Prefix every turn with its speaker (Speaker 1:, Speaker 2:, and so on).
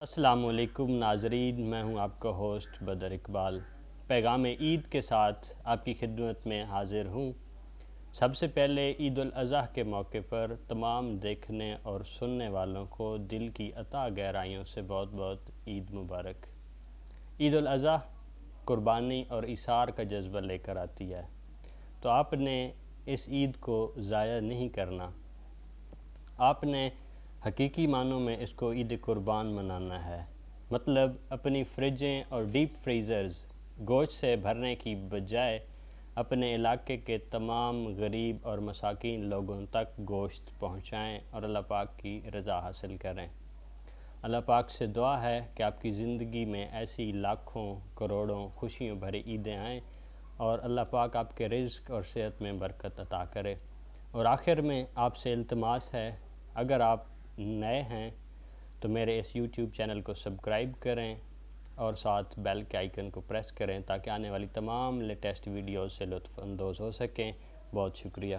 Speaker 1: السلام علیکم ناظرین، میں ہوں آپ کا ہوسٹ بدر اقبال۔ پیغام عید کے ساتھ آپ کی خدمت میں حاضر ہوں۔ سب سے پہلے عید الاضحیٰ کے موقع پر تمام دیکھنے اور سننے والوں کو دل کی عطا گہرائیوں سے بہت بہت عید مبارک۔ عید الاضحیٰ قربانی اور ایثار کا جذبہ لے کر آتی ہے، تو آپ نے اس عید کو ضائع نہیں کرنا۔ آپ نے حقیقی معنوں میں اس کو عید قربان منانا ہے، مطلب اپنی فریجیں اور ڈیپ فریزرز گوشت سے بھرنے کی بجائے اپنے علاقے کے تمام غریب اور مساکین لوگوں تک گوشت پہنچائیں اور اللہ پاک کی رضا حاصل کریں۔ اللہ پاک سے دعا ہے کہ آپ کی زندگی میں ایسی لاکھوں کروڑوں خوشیوں بھری عیدیں آئیں اور اللہ پاک آپ کے رزق اور صحت میں برکت عطا کرے۔ اور آخر میں آپ سے التماس ہے، اگر آپ نئے ہیں تو میرے اس یوٹیوب چینل کو سبسکرائب کریں اور ساتھ بیل کے آئیکن کو پریس کریں تاکہ آنے والی تمام لیٹسٹ ویڈیوز سے لطف اندوز ہو سکیں۔ بہت شکریہ۔